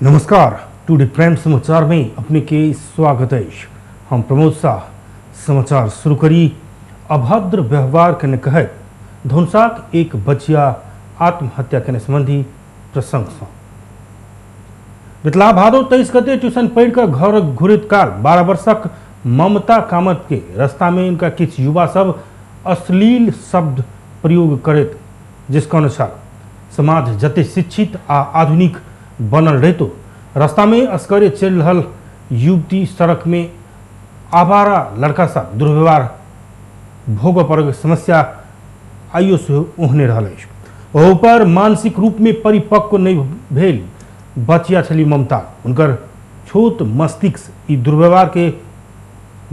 नमस्कार, today prime समाचार में अपने के स्वागत है। हम प्रमोद शाह समाचार शुरू करी। अभद्र व्यवहार करने कहे धुनसाक एक बचिया आत्महत्या करने संबंधी प्रशंसा। बितला भादो 23 गते ट्यूशन पढ़ कर घर घुरित काल 12 वर्षक ममता कामत के रास्ता में इनका किछ युवा सब अश्लील शब्द प्रयोग करत, जिसका अनुसार समाज जते शिक्षित आ आधुनिक बनल रहतो रास्ता में अस्करे चल रहल युवती सड़क में आवारा लड़का सब दुर्व्यवहार भोग पर समस्या आइयो से ओहने रहल। ऊपर मानसिक रूप में परिपक्व नहीं भेल बचिया छली ममता। उनकर छोट मस्तिष्क ई दुर्व्यवहार के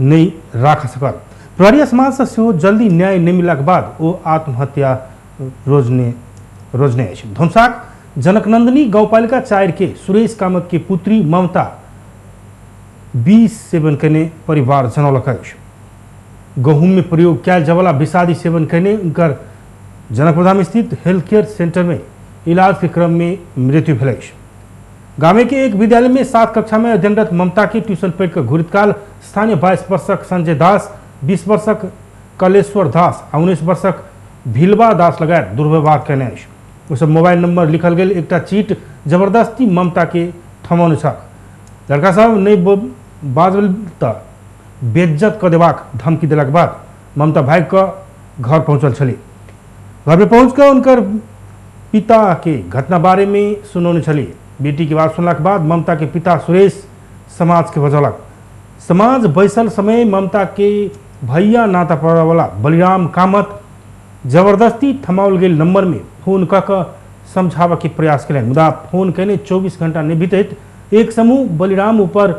नहीं राख सकल। प्रहरी समाज से सेहो जल्दी न्याय नहीं मिला के बाद वो आत्महत्या रोजने धुमसाक जनकनंदनी गौपालिका 4 के सुरेश कामत के पुत्री ममता 20 सेवन करने परिवार जनौलक। गहूम में प्रयोग कैल जवाला विषादी सेवन करने उनकर जनकपुर स्थित हेल्थ केयर सेंटर में इलाज के क्रम में मृत्यु भेल। गाँव के एक विद्यालय में 7 कक्षा में अध्ययनरत ममता के ट्यूशन पढ़ कर घुरित काल स्थानीय 22 वर्षक संजय दास, 20 वर्षक कलेश्वर दास और 19 वर्षक भिलवा दास लगाए दुर्व्यवहार करने उस मोबाइल नंबर लिखल गए एक चीट जबरदस्ती ममता के थमौने छ। लड़का सब नहीं बाजल तो बेइज्जत कर देवाक धमकी दिलाक बाद ममता भाई का घर पहुँचल छली। घर में पहुँच कर उनकर पिता के घटना बारे में सुनौने छली। बेटी की बात सुनला के बाद ममता के पिता सुरेश समाज के बजौलक। समाज बैसल समय ममता के भैया नाता पड़े वाला बलिराम कामत जबरदस्ती थमाओल गए नंबर में फोन कर समझावा के प्रयास करें, मुदा फोन कहने 24 घंटा नहीं बीतत एक समूह बलिराम ऊपर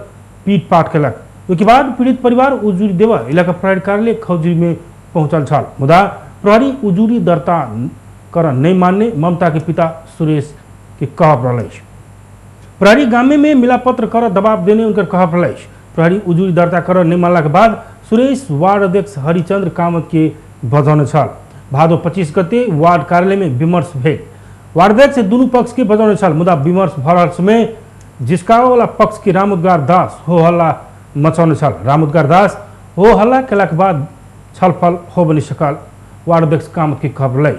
पीट पाट कलक। उसके बाद पीड़ित परिवार उजूरी देवा इलाका प्रहरी कार्यालय खौजरी में पहुंचल छल, मुदा प्रहरी उजूरी दर्ता कर नहीं मानने ममता के पिता सुरेश के कहब रहा। प्रहरी गामे में मिलापत्र कर दबाव देने उनकर कहब रहा। प्रहरी उजूरी दर्ता कर नहीं मानला के बाद सुरेश वार्ड अध्यक्ष हरिचंद्र कामत के बजौने छल। भादो 25 गते वार्ड कार्यालय में विमर्श भेल। वार्ड अध्यक्ष दोनों पक्ष के बजौने छल, मुदा विमर्श भरल समय जिसका वाला पक्ष के रामुद्गार दास हो हल्ला मचौने छल। रामुद्गार दास हो हल्ला केला के बाद छलफल हो बनी सकल वार्ड अध्यक्ष कामत के खबर लै।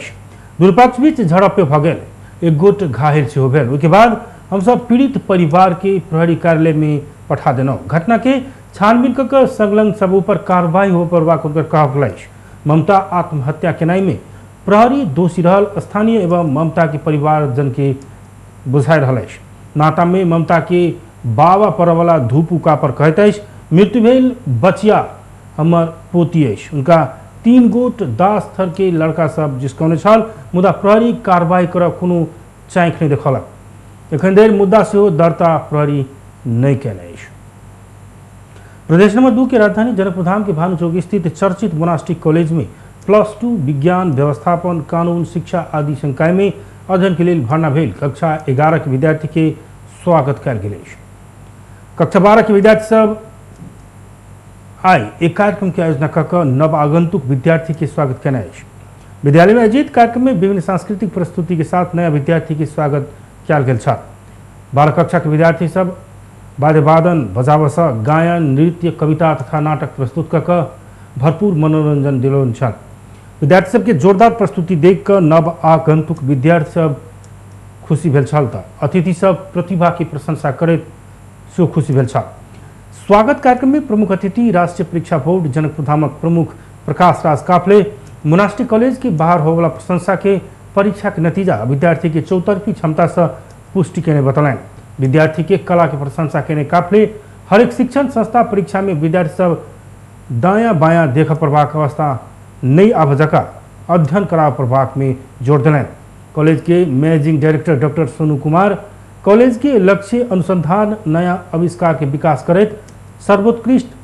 दोनों पक्ष बीच झड़पे भ गेल, एक गोट घायल से हो भेल। उसके बाद हम सब पीड़ित परिवार के प्रहरी कार्यालय में पठा देना। घटना के छानबीन कर संलग्न सब ऊपर कार्रवाई हो पर कहब लै। ममता आत्महत्या केनाई में प्रहरी दोषी रहल स्थानीय एवं ममता के परिवारजन के बुझाई रहल। नाता में ममता के बाबा परवाला धूप उका पर कहते मृत्यु भेल बचिया हमर पोती अछि। उनका 3 गोट दास थर के लड़का सब जिसकौने छल, मुदा प्रहरी कार्रवाई कर कोनो चाँख नहीं देखलक। एखन देर मुद्दा से दर्ता प्रहरी नहीं कैल। प्रदेश नंबर 2 के राजधानी जनकपुर के भानु चौक स्थित चर्चित मोनास्टिक कॉलेज में +2 विज्ञान व्यवस्थापन कानून शिक्षा आदि संकाय में अध्ययन के लिए भर्ना भेल कक्षा 11 के विद्यार्थी के स्वागत कल गए। कक्षा 12 के विद्यार्थी सब आई एक कार्यक्रम के आयोजना कर नव आगंतुक विद्यार्थी के स्वागत करना है। विद्यालय में आयोजित कार्यक्रम में विभिन्न सांस्कृतिक प्रस्तुति के साथ नया विद्यार्थी के स्वागत कल गए। 12 कक्षा के विद्यार्थी सब वाद्य वादन बजावस गायन नृत्य कविता तथा नाटक प्रस्तुत कर भरपूर मनोरंजन दिलौन छल। विद्यार्थी सबके जोरदार प्रस्तुति देख कर नव आगंतुक विद्यार्थी सब खुशी भेल छल त अतिथि सब प्रतिभा की प्रशंसा करैत सो खुशी भेल छल। स्वागत कार्यक्रम में प्रमुख अतिथि राष्ट्रीय परीक्षा बोर्ड जनकपुर धामक प्रमुख प्रकाश राज काफले मोनास्टिक कॉलेज के बाहर होवला प्रशंसा के परीक्षा के नतीजा विद्यार्थी के चौतरफी क्षमता से पुष्टि करने बतलाएं। विद्यार्थी के कला की प्रशंसा करने काफले हरेक शिक्षण संस्था परीक्षा में विद्यार्थी सब दायां बायां देख प्रभाग अवस्था नहीं आभजका अध्ययन कराव प्रभाग में जोर दिलाएं। कॉलेज के managing director doctor Sonu Kumar college के लक्ष्य अनुसंधान नया आविष्कार के विकास करैत सर्वोत्कृष्ट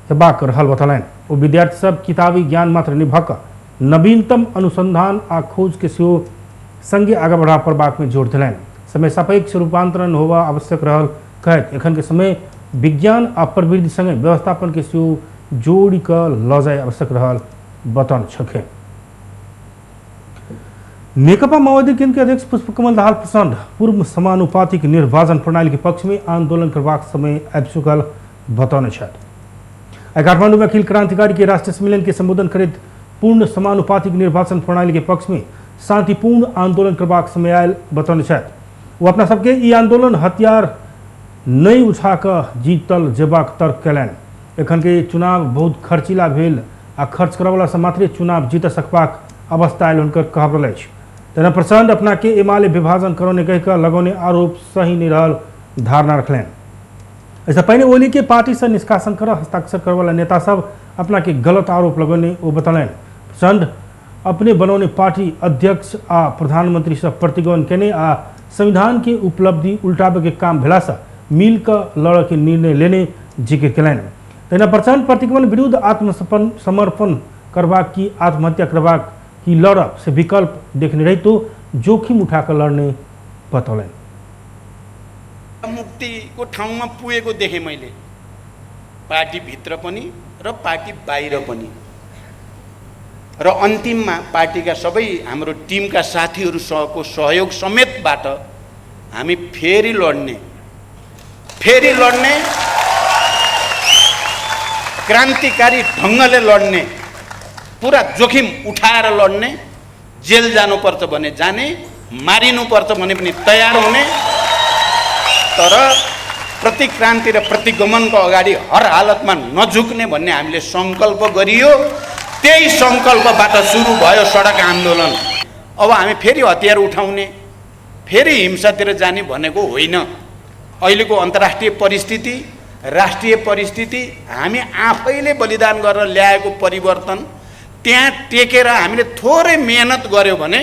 हेबाक रहल बतलाएं। वो विद्यार्थी सब किताबी ज्ञान मात्र निभक नवीनतम अनुसंधान आ खोज के सेहो संगे आगे बढ़ा प्रभाग में जोर दिलाएं। समय सापेक्ष रूपांतरण होवा आवश्यक रहल कहत एखन के समय विज्ञान आ प्रवृत्ति संगे व्यवस्थापन के सेहो जोड़ी कर ल जाय आवश्यक रहल बतौन छखे। नेकपा माओवादी केन्द्र के अध्यक्ष पुष्पकमल दाहाल प्रचण्ड पूर्व समानुपातिक निर्वाचन प्रणाली के पक्ष में आंदोलन करवाक समय आबि चुकल बताउने छथि। काठमाडौँ में अखिल क्रांतिकारी के राष्ट्रीय सम्मेलन के संबोधन करते पूर्ण समानुपातिक निर्वाचन प्रणाली के पक्ष में शांतिपूर्ण आंदोलन करवाक समय आयल बताउने छथि। वो अपना सबके ई आंदोलन हथियार नहीं उठाकर जीतल जेबाक तर्क कयलनि। एखन के चुनाव बहुत खर्चीला भेल आ खर्च करवला से मात्रे चुनाव जीत सकबाक अवस्था आयल हुनकर कहब अछि। तेना प्रचण्ड अपना के एमाले विभाजन करने कहकर लगौने आरोप सही नहीं रहल धारणा रखलें। ऐसा पहले ओली के पार्टी से निष्कासन कर हस्ताक्षर करवाला नेता सब अपना के गलत आरोप लगौने वो बतलें। प्रचण्ड अपने बनौने पार्टी अध्यक्ष आ प्रधानमंत्री से प्रतिगमन केने आ संविधान के उपलब्धि उल्टावे के काम भेला से मिल कर लड़ के निर्णय लेने जिक्र कलें। तेना प्रचण्ड प्रतिगमन विरुद्ध आत्मसमर्पण करवाक की आत्महत्या करवाक की लड़ब से विकल्प देखने रही तो जोखिम उठाकर लड़ने बतौलें। मुक्तिको ठाउँमा पुगेको देखेँ मैले, पार्टी भित्र पनि र पार्टी बाहिर पनि, र अन्तिममा पार्टीका सबै हाम्रो टिमका साथीहरूको सहयोग समेतबाट हामी फेरि लड्ने क्रान्तिकारी ढङ्गले लड्ने, पुरा जोखिम उठाएर लड्ने, जेल जानुपर्छ भने जाने, मारिनुपर्छ भने पनि तयार हुने, तर प्रतिक्रान्ति र प्रतिगमनको अगाडि हर हालतमा नझुक्ने भन्ने हामीले सङ्कल्प गरियो। त्यही सङ्कल्पबाट सुरु भयो सडक आन्दोलन। अब हामी फेरि हतियार उठाउने, फेरि हिंसातिर जाने भनेको होइन। अहिलेको अन्तर्राष्ट्रिय परिस्थिति, राष्ट्रिय परिस्थिति, हामी आफैले बलिदान गरेर ल्याएको परिवर्तन, त्यहाँ टेकेर हामीले थोरै मेहनत गर्यो भने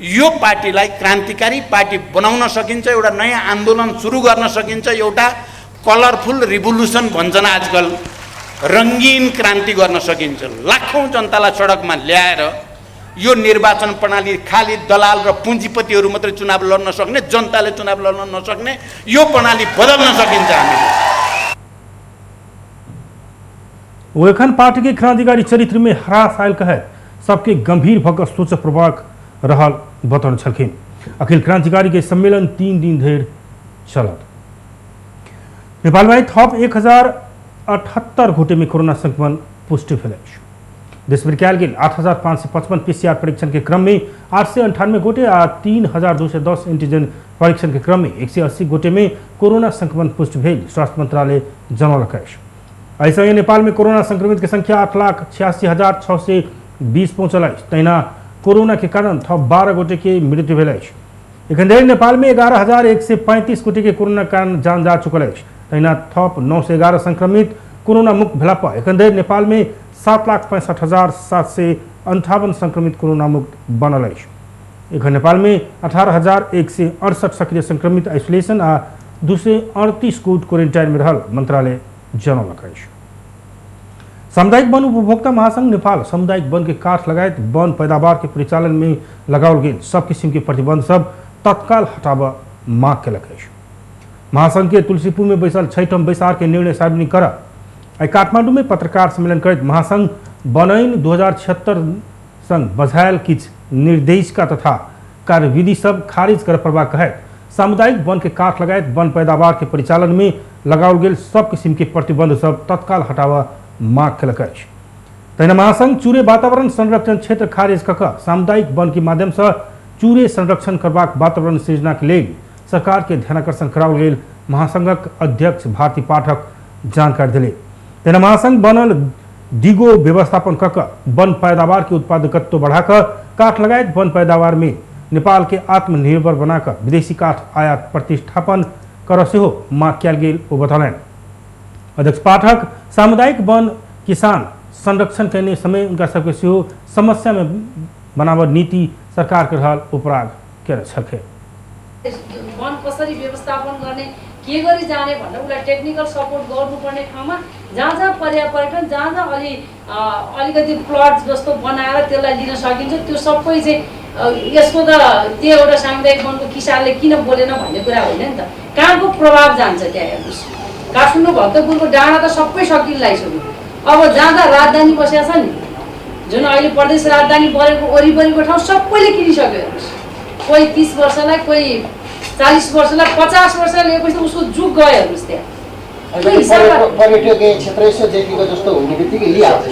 यो पार्टीलाई क्रान्तिकारी पार्टी बनाउन सकिन्छ, एउटा नयाँ आन्दोलन सुरु गर्न सकिन्छ, एउटा कलरफुल रिभोल्युसन भन्छन् आजकल, रङ्गीन क्रान्ति गर्न सकिन्छ। लाखौँ जनतालाई सडकमा ल्याएर यो निर्वाचन प्रणाली खाली दलाल र पुँजीपतिहरू मात्रै चुनाव लड्न सक्ने, जनताले चुनाव लड्न नसक्ने यो प्रणाली बदल्न सकिन्छ हामीले। ओखन पार्टी के क्रांतिकारी चरित्र में ह्रास आयल कहे सबके गंभीर भक सोच प्रभावक रहल बतौने छलखिन। अखिल क्रांतिकारी के सम्मेलन 3 दिन धरि चलत। नेपाल में थप 1078 गोटे में कोरोना संक्रमण पुष्टि भेल। देश में कयल गेल 8555 पीसीआर परीक्षण के क्रम में 898 गोटे आ 3210 एंटीजन परीक्षण के क्रम में 180 गोटे में कोरोना संक्रमण पुष्टि भेल स्वास्थ्य मंत्रालय जनौलक अछि। ऐसे नेपाल में कोरोना संक्रमित की संख्या 8,86,620 पहुंचल। तैना कोरोना के कारण थप 12 गोटे के मृत्यु भेल। एखन धरि नेपाल में 11,135 गोटे के कोरोना कारण जान जा चुकल। तैना थप 911 संक्रमित कोरोना मुक्त भेला पर एखन धरि नेपाल में 7,65,758 संक्रमित कोरोना मुक्त बनल। एखन नेपाल में 18,168 सक्रिय संक्रमित आइसोलेशन आ 238 कोविड क्वारेंटाइन में रहल मंत्रालय जनौलक। सामुदायिक वन उपभोक्ता महासंघ नेपाल सामुदायिक वन के काठ लगायत वन पैदावार के परिचालन में लगाओल गेल सब किस्म के प्रतिबंध सब तत्काल हटाव मांग कलक। महासंघ के तुलसीपुर में बैसल 6ठम बैसार के निर्णय सार्वजनिक कर काठमांडू में पत्रकार सम्मेलन करत महासंघ बनैन 2076 संग बझायल किछ निर्देशिका तथा कार्यविधि सब खारिज कर प्रभाव कहे सामुदायिक वन के काठ लगायत वन पैदावार के परिचालन में लगाओल गेल सब किस्म के प्रतिबंध सब तत्काल हटावा मांग कलक। तहिना महासंघ चूरे वातावरण संरक्षण क्षेत्र खारिज कक सामुदायिक वन के माध्यम से चूरे संरक्षण करबाक वातावरण सृजना के लिए सरकार के ध्यानाकर्षण कराओल गेल महासंघक अध्यक्ष भारती पाठक जानकारी दिले। तहिना महासंघ बनल दिगो व्यवस्थापन कक वन पैदावार के उत्पादकत्व बढ़ाकर काठ लगायत वन पैदावार में नेपाल के आत्मनिर्भर बनाकर विदेशी काठ आयात प्रतिष्ठापन कर से हो मांग कयल गेल ओ बतौलन। अध्यक्ष पाठक सामुदायिक वन किसान संरक्षण करने समय उनका सबके सेहो समस्या में बनावट नीति सरकार के रहल उपराग करे छके। वन कसरी व्यवस्थापन गर्ने के गरी जाने भन्ने उलाई टेक्निकल सपोर्ट गर्नुपर्ने ठाउँमा जहाँ पर्यटन जहाँ अलिकति प्लट जस्तो बनाएर त्यसलाई लिन सकिन्छ त्यो सबै चाहिँ यसको त त्यो एउटा सामुदायिक वनको किसानले किन बोलेन भन्ने कुरा होइन नि त। कहाँको प्रभाव जान्छ त्यहाँ हेर्नुस्। काठमाडौँ भक्तपुरको डाँडा त सबै सकिन लागिसक्यो। अब जहाँ राजधानी बसेको छ नि जुन अहिले प्रदेश राजधानी बनेको वरिपरिको ठाउँ सबैले किनिसक्यो हेर्नुहोस्। कोही 30 वर्षलाई, कोही 40 वर्षलाई, 50 वर्षलाई लिएपछि उसको जुग गयो हेर्नुहोस् त्यहाँ। पर्यटकीय क्षेत्र यसो देखिएको जस्तो हुने बित्तिकै लिइहाल्छ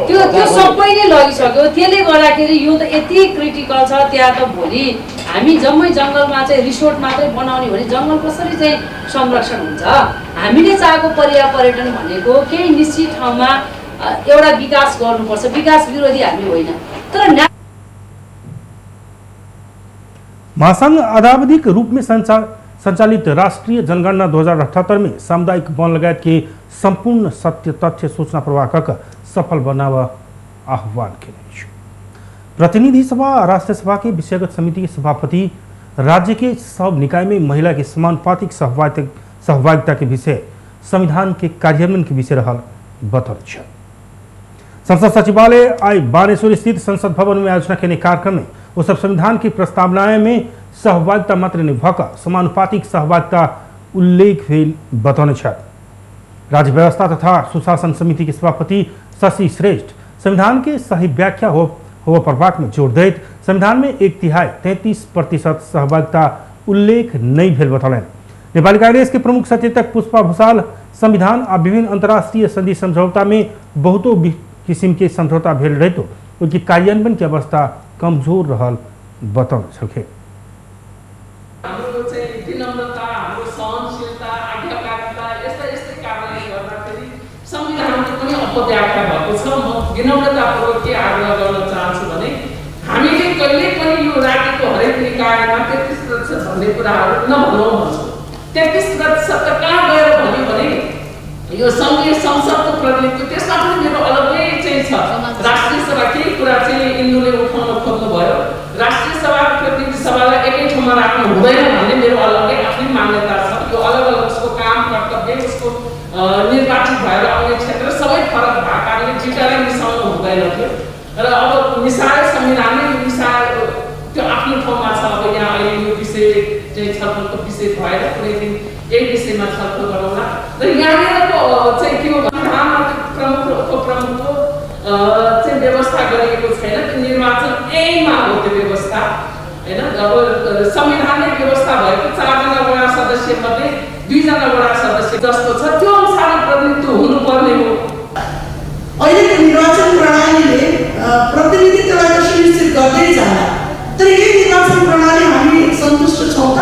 त्यो सबै नै लगिसक्यो। त्यसले गर्दाखेरि यो त यति क्रिटिकल छ त्यहाँ त भोलि हामी जम्मै जङ्गलमा चाहिँ रिसोर्ट मात्रै बनाउने भने जङ्गल कसरी चाहिँ संरक्षण हुन्छ? हामीले चाहेको पर्यटन भनेको केही निश्चित ठाउँमा एउटा विकास गर्नुपर्छ, विकास विरोधी हामी होइन। तर महासंघ आधावधिक रूप में संचालित राष्ट्रीय जनगणना 2078 में सामुदायिक वन लगायत के संपूर्ण सत्य तथ्य सूचना प्रवाह कर सफल बनावा आह्वान किया। प्रतिनिधि सभा राष्ट्रीय सभा के विषयगत समिति के सभापति राज्य के सब निकाय में महिला के समानुपातिक सहभागिता के विषय संविधान के कार्यान्वयन के विषय रहल बतौर। संसद सचिवालय आई बानेश्वर स्थित संसद भवन में आयोजना के कार्यक्रम में वो सब संविधान की प्रस्तावनाएं में सहभागिता मात्र निभक समानुपातिक सहभागिता उल्लेख बतौने। राज्य व्यवस्था तथा सुशासन समिति के सभापति शशि श्रेष्ठ संविधान के सही व्याख्या हो प्रभाग में जोर देत संविधान में 1/3 33% सहभागिता उल्लेख नहीं भेल बतौलन। नेपाली कांग्रेस के प्रमुख सचेतक पुष्पा भूषाल संविधान और विभिन्न अंतर्राष्ट्रीय संधि समझौता में बहुतों किस्म के समझौता भेल रहे तो उनकी कार्यान्वयन की अवस्था कमजोर रहल बताउन सके। हाम्रो चाहिँ विनम्रता, हाम्रो सहनशीलता, आज्ञाकारिता यस्तै कारणले गर्दाखेरि संविधानको पनि अपव्याख्या भएको छ। म विनम्रतापूर्वक के आग्रह गर्न चाहन्छु भने हामीले कहिले पनि यो राज्यको हरेक निकायमा 33% भन्ने कुराहरू नभनौँ भन्छु। 33% त कहाँ गएर भन्यो भने यो सङ्घीय संसदको प्रतिनिधित्व त्यसमा पनि मेरो अलग्गै चाहिँ छ। राष्ट्रिय सभा केही कुरा चाहिँ इन्दुले उठाउन खोज्नुभयो। राष्ट्रिय सभाको प्रतिनिधि सभालाई एकै ठाउँमा राख्नु हुँदैन भन्ने मेरो अलग्गै आफ्नै मान्यता छ। यो अलग अलग उसको काम कर्तव्य, उसको निर्वाचित भएर आउने क्षेत्र सबै फरक भएको कारणले दुईटालाई मिसाउनु हुँदैन थियो। र अब मिसाएर संविधानले यो मिसाएर त्यो आफ्नो ठाउँमा छ। अब यहाँ अहिले यो विषय चाहिँ छलफलको विषय भएर कुनै दिन यही विषयमा छलफल गरौँला। र यहाँनिरको चाहिँ के हो संविधानमा प्रमुखको चाहिँ व्यवस्था गरिएको छैन। त्यो निर्वाचन ऐनमा हो त्यो व्यवस्था होइन। अब संविधानले व्यवस्था भएको 4 जना वडा सदस्य मध्ये 2 जना वडा सदस्य जस्तो छ त्यो अनुसार प्रतिनिधित्व हुनुपर्ने हो। अहिलेको निर्वाचन प्रणालीले प्रतिनिधित्वलाई त सुनिश्चित गर्दै जाला, तर यही निर्वाचन प्रणाली हामी सन्तुष्ट छौँ त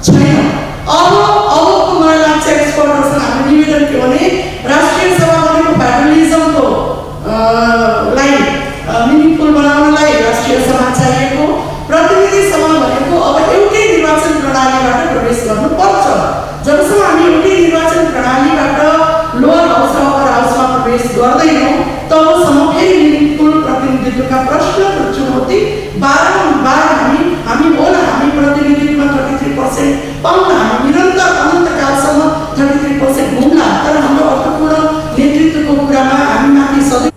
छैन। अबको मलाई लाग्छ एक्सपर्टहरूसँग हाम्रो निवेदन के भने राष्ट्रिय सभा भनेको फेडरलिजमको लाई मिनिङफुल बनाउनलाई राष्ट्रिय सभा चाहिएको, प्रतिनिधि सभा भनेको अब एउटै निर्वाचन प्रणालीबाट प्रवेश गर्नुपर्छ। जबसम्म हामी एउटै निर्वाचन प्रणालीबाट लोअर हाउस र अप्पर हाउसमा प्रवेश गर्दैनौँ तबसम्म फेरि मिनिङफुल प्रतिनिधित्वका प्रश्न र चुनौती बारम्बार हामी होला। हामी प्रतिनिधित्वमा 33% पाउन हामी निरन्तर अनन्तकालसम्म 33% हुन्ला, तर हाम्रो अर्थपूर्ण नेतृत्वको कुरामा हामी माथि सधैँ।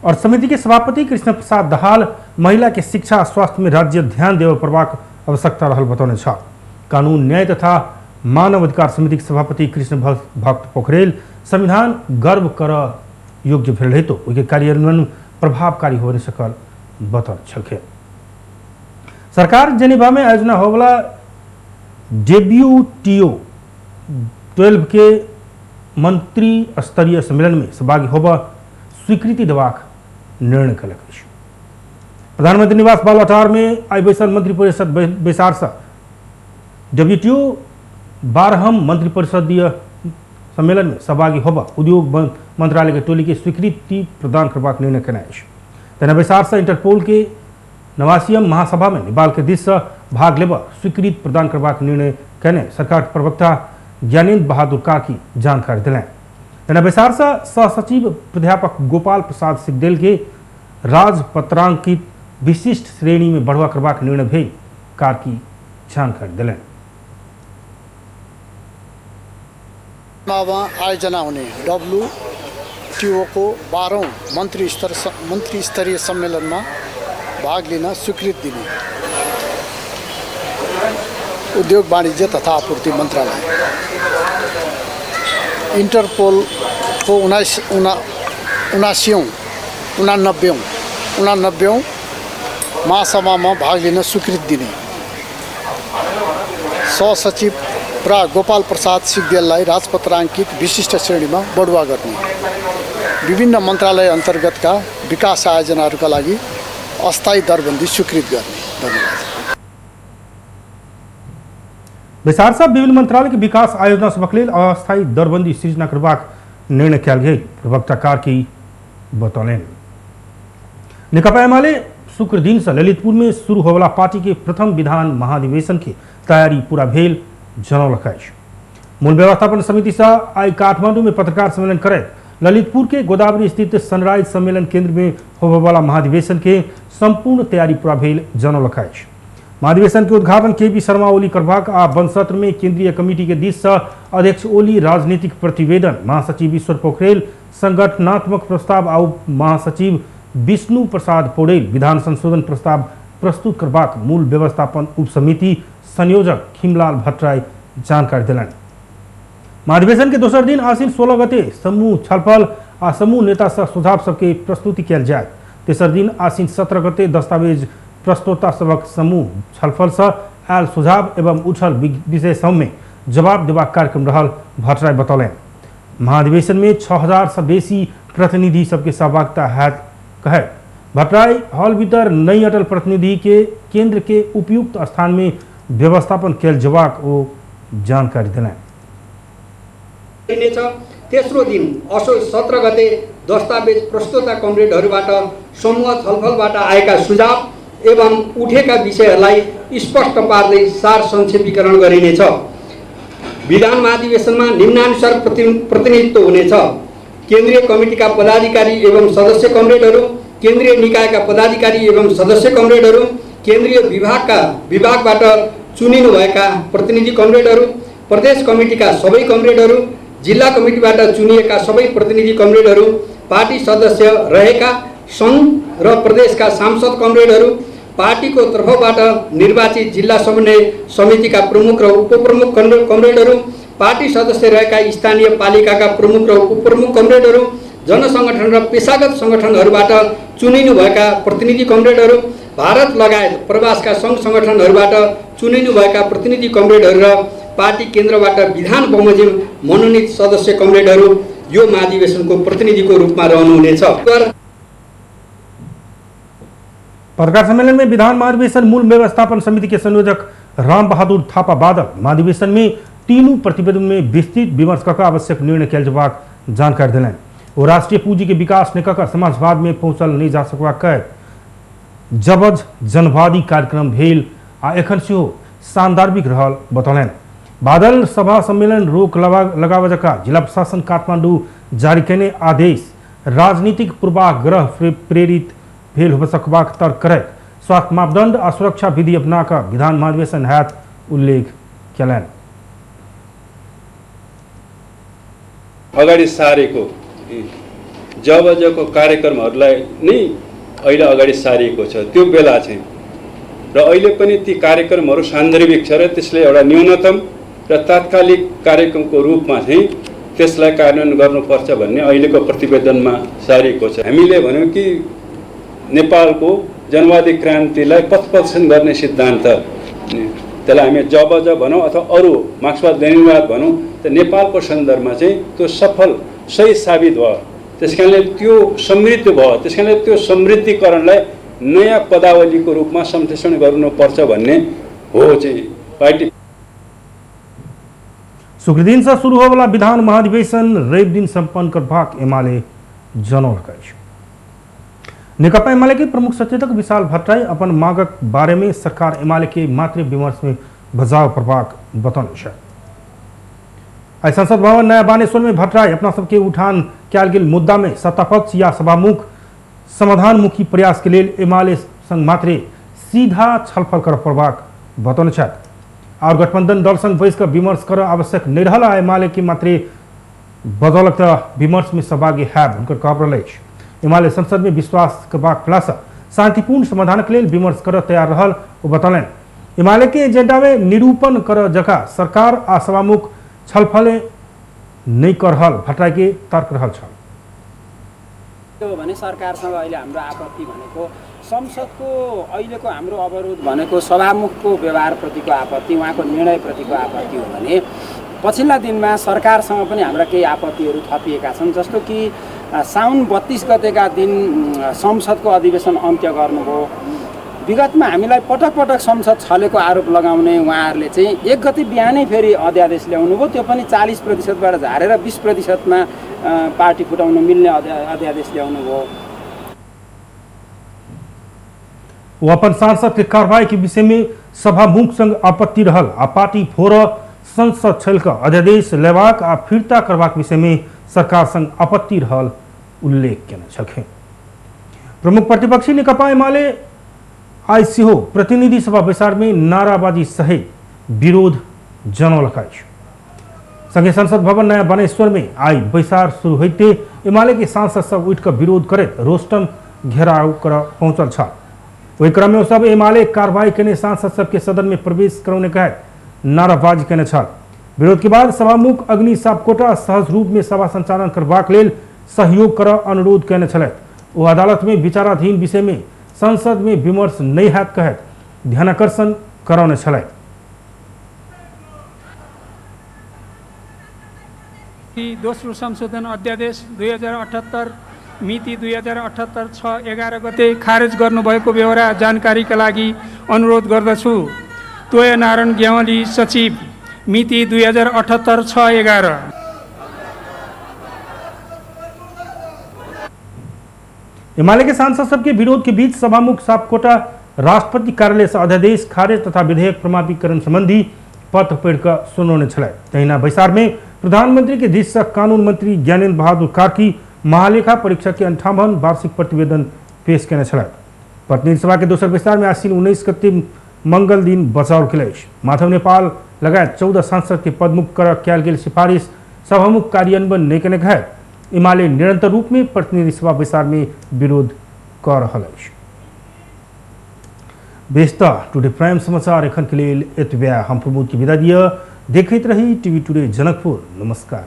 और समिति के सभापति कृष्ण प्रसाद दाहाल महिला के शिक्षा स्वास्थ्य में राज्य ध्यान देव प्रभाग आवश्यकता रहल बतौने। कानून न्याय तथा मानव अधिकार समिति के सभापति कृष्ण भक्त पोखरेल संविधान गर्व कर योग्य भेल रहे तो उनके कार्यान्वयन प्रभावकारी हो सकल बतौर छलखे। सरकार जेनेवा में आयोजना होवला WTO 12 के मंत्री स्तरीय सम्मेलन में सहभागी होबा स्वीकृति देवाक निर्णय कल। प्रधानमंत्री निवास बालवाटार में आई बैसल मंत्री परिषद बैसार से WTO 12 मंत्री परिषदीय सम्मेलन में सहभागी होबा उद्योग मंत्रालय के टोली के स्वीकृति प्रदान करवाक निर्णय कना। तेना बैसार से इंटरपोल के 89 महासभा में नेपाल के दिश से भाग लेबा स्वीकृति प्रदान करवाक निर्णय कने सरकार के प्रवक्ता ज्ञानेन्द्र बहादुर कार्की जानकारी दिलाएं। तेना बैसार से सहसचिव प्राध्यापक गोपाल प्रसाद सिगदेल के राजपत्रांकित विशिष्ट श्रेणी में बढ़वा करवाक निर्णय भी कार्की जानकारी दिलाएं। आयोजना हुने WTO को 12औं मन्त्री स्तरीय सम्मेलनमा भाग लिन स्वीकृति दिने उद्योग वाणिज्य तथा आपूर्ति मन्त्रालय इन्टरपोल को 79औं उनानब्बेौँ महासभामा भाग लिन स्वीकृति दिने, सहसचिव प्रा गोपाल प्रसाद सिग्देललाई राजपत्राङ्कित विशिष्ट श्रेणीमा बढुवा गर्ने, विभिन्न मन्त्रालय अन्तर्गतका विकास आयोजनाहरूका लागि अस्थायी दरबन्दी स्वीकृत गर्ने। धन्यवाद। विस्तार से विभिन्न मंत्रालय के विकास आयोजना सभक लेल अस्थायी दरबंदी सृजना करबाक निर्णय कयल गेल प्रवक्ता कार्की बतौलनि। नेकपा एमाले शुक्र दिन से ललितपुर में शुरू होवला पार्टी के प्रथम विधान महाधिवेशन की तैयारी पूरा भेल जनौलक अछि। मूल व्यवस्थापन समिति से आई काठमांडू में पत्रकार सम्मेलन करैत ललितपुर के गोदावरी स्थित सनराइज सम्मेलन केंद्र में होबयवला महाधिवेशन के संपूर्ण तैयारी पूरा भेल जनौलक अछि। महाधिवेशन के उद्घाटन केपी शर्मा ओली करबाक आ वन सत्र में केंद्रीय कमिटी के दिश से अध्यक्ष ओली राजनीतिक प्रतिवेदन, महासचिव ईश्वर पोखरेल संगठनात्मक प्रस्ताव आ उप महासचिव विष्णु प्रसाद पौडेल विधान संशोधन प्रस्ताव प्रस्तुत करबाक मूल व्यवस्थापन उप समिति संयोजक खिमलाल भट्टराई जानकारी दिलनि। महाधिवेशन के दोसर दिन आसीन 16 गते समूह छलफल आ समूह नेता से सुझाव सबके प्रस्तुति कयल जायत। तेसर दिन आसीन 17 गते दस्तावेज प्रस्तोता सबक समूह छलफल से आयल सुझाव एवं उठल विषय सब में जवाब देबाक कार्यक्रम रहल भट्टराई बतौलनि। महाधिवेशन में 6000 से बेसी प्रतिनिधि सबके सहभागिता हैत कहे भट्टराई हॉल भीतर नई अटल प्रतिनिधि के केंद्र के उपयुक्त स्थान में व्यवस्थापन कयल जबाक ओ जानकारी दिलनि। तेस्रो दिन असो 17 गते दस्तावेज प्रस्तोता कमरेडहरूबाट समूह छलफलबाट आएका सुझाव एवं उठेका विषयहरूलाई स्पष्ट पार्दै सार संक्षेपीकरण गरिनेछ। विधान महाधिवेशनमा निम्नानुसार प्रतिनिधित्व हुनेछ। केन्द्रीय कमिटीका पदाधिकारी एवं सदस्य कमरेडहरू, केन्द्रीय निकायका पदाधिकारी एवं सदस्य कमरेडहरू, केन्द्रीय विभागबाट चुनिनुभएका प्रतिनिधि कमरेडहरू, प्रदेश कमिटीका सबै कमरेडहरू, जिल्ला कमिटीबाट चुनिएका सबै प्रतिनिधि कमरेडहरू, पार्टी सदस्य रहेका सङ्घ र प्रदेशका सांसद कमरेडहरू, पार्टीको तर्फबाट निर्वाचित जिल्ला समन्वय समितिका प्रमुख र उपप्रमुख कमरेडहरू, पार्टी सदस्य रहेका स्थानीय पालिकाका प्रमुख र उपप्रमुख कमरेडहरू, जनसङ्गठन र पेसागत सङ्गठनहरूबाट चुनिनुभएका प्रतिनिधि कमरेडहरू, भारत लगायत प्रवासका सङ्घ सङ्गठनहरूबाट चुनिनुभएका प्रतिनिधि कमरेडहरू र पार्टी केन्द्रबाट विधान बमोजिम मनोनित सदस्य कमरेडहरू यो महाधिवेशनको प्रतिनिधिको रूपमा रहनुहुनेछ। पत्रकार सम्मेलन में विधान महाधिवेशन मूल व्यवस्थापन समिति के संयोजक राम बहादुर थापा बादल महाधिवेशन में तीनों प्रतिवेदन में विस्तृत विमर्श कर आवश्यक निर्णय कयल जबाक जानकारी दिलनि। वो राष्ट्रीय पूंजी के विकास ने ककर समाजवाद में पहुंचल नहीं जा सकवा कह जबज जनवादी कार्यक्रम भेल आ एखन सेहो सांदर्भिक रहल बतौलनि। बादल सभा सम्मेलन रोक लगाव जका जिला प्रशासन काठमांडू जारी करने आदेश राजनीतिक पूर्वाग्रह प्रेरित भेल हो सकबाक तर्क करैत स्वास्थ्य मापदंड आ सुरक्षा विधि अपना का विधान महाधिवेशन हैत उल्लेख कयलनि। अगाडि सारेको जबजको कार्यक्रमहरूलाई नै अहिले अगाडि सारिएको छ। त्यो बेला चाहिँ र अहिले पनि ती कार्यक्रमहरू सान्दर्भिक छ र त्यसले एउटा न्यूनतम र तात्कालिक कार्यक्रमको रूपमा चाहिँ त्यसलाई कार्यान्वयन गर्नुपर्छ भन्ने अहिलेको प्रतिवेदनमा सारिएको छ। हामीले भन्यौँ कि नेपालको जनवादी क्रान्तिलाई पथप्रदर्शन गर्ने सिद्धान्त, त्यसलाई हामी जबज भनौँ अथवा अरू मार्क्सवाद लेनिनवाद भनौँ, त नेपालको सन्दर्भमा चाहिँ त्यो सफल सही साबित भयो। त्यसकारणले त्यो समृद्ध भयो। त्यसकारणले त्यो समृद्धिकरणलाई नयाँ पदावलीको रूपमा सम्प्रेषण गर्नुपर्छ भन्ने हो चाहिँ पार्टी। शुक्र दिन से शुरू होवला विधान महाधिवेशन रवि दिन संपन्न करबाक एमाले जनौलक अछि। नेकपा एमाले के प्रमुख सचेतक विशाल भट्टराई अपन मांगक बारे में सरकार एमाले के मात्र विमर्श में बजाव करबाक बतौने छथि। आई संसद भवन नया बानेश्वर में भट्टराई अपना सबके उठान कयल गेल मुद्दा में सत्तापक्ष या सभामुख समाधानमुखी प्रयास के लिए एमाले संग मात्रे सीधा छलफल कर पड़बाक बतौने छथि। और गठबंधन दल संग बैस कर विमर्श कर आवश्यक नहीं रहा एमाले के मात्रे बदौलत विमर्श में सहभागी है उनकर कहब रही। एमाले संसद में विश्वास करबाक खुलासा शांतिपूर्ण समाधान के लिए विमर्श कर तैयार रहल वो बतौलन। एमाले के एजेंडा में निरूपण कर जका सरकार आ सभामुख छलफल नहीं कर रहल भट्टराई के तर्क रहल छल। त्यो भने सरकारसँग अहिले हाम्रो आपत्ति भनेको संसदको अहिलेको हाम्रो अवरोध भनेको सभामुखको व्यवहारप्रतिको आपत्ति, उहाँको निर्णयप्रतिको आपत्ति हो भने पछिल्ला दिनमा सरकारसँग पनि हाम्रा केही आपत्तिहरू थपिएका छन्। जस्तो कि साउन 32 गतेका दिन संसदको अधिवेशन अन्त्य गर्नुभयो। विगतमा हामीलाई पटक पटक संसद छलेको आरोप लगाउने उहाँहरूले चाहिँ 1 गते बिहानै फेरि अध्यादेश ल्याउनु भयो, त्यो पनि 40%बाट झारेर 20%मा पार्टी फुटाउन मिल्ने अध्यादेश ल्याउनु भयो। वो अपन सांसद के कार्रवाई के विषय में सभामुख संग आपत्ति रहल आ पार्टी फोर संसद छल का अध्यादेश लेबाक आ फिरता करबाक विषय में सरकार संग आपत्ति रहल उल्लेख केने छथि। प्रमुख प्रतिपक्षी नेकपा एमाले आई सेहो प्रतिनिधि सभा बैसार में नाराबाजी सहित विरोध जनौलक अछि। संगे संसद भवन नया बनेश्वर में आई बैसार शुरू होते एमाले के सांसद सब उठ कर विरोध करत रोस्टम घेराव कर पहुंचल छ। वही क्रम में सब एमाले कार्रवाई करने सांसद सबके सदन में प्रवेश करने कहे नाराबाजी करने छल। विरोध के बाद सभामुख अग्नि सापकोटा सहज रूप में सभा संचालन करबाक लेल सहयोग कर अनुरोध करने छलैथ। ओ अदालत में विचाराधीन विषय में संसद में विमर्श नहीं हैत कहत ध्यानाकर्षण करौने छलैथ। दोस्रो संशोधन अध्यादेश 2078 मिति 2078/6/11 गते खारेज गर्नुभएको बेहोरा जानकारीका लागि अनुरोध गर्दछु। तोय नारायण ग्यावाली सचिव मिति 2078/6/11। एमाले के सांसद सबके विरोध के बीच सभामुख सापकोटा राष्ट्रपति कार्यालय से अध्यादेश खारेज तथा विधेयक प्रमाणीकरण संबंधी पत्र पढ़कर सुनौने छलै। तहिना बैसार में प्रधानमंत्री के दिशा कानून मंत्री ज्ञानेन्द्र बहादुर कार्की महालेखा परीक्षा के 58 वार्षिक प्रतिवेदन पेश करने छल। प्रतिनिधि सभा के दोसर बैसार में आसीन 19 गते मंगल दिन बचाव कल माधव नेपाल लगायत 14 सांसद के पदमुक्त कर कयल गेल सिफारिश सभामुख कार्यान्वयन नहीं करने कहे एमाले निरंतर रूप में प्रतिनिधि सभा बैसार में विरोध कर रहा है। बेस्ता टुडे प्राइम समाचार एखन के लिए एतबे हम प्रमोद की विदा दिया। देखते रही टीवी टुडे जनकपुर। नमस्कार।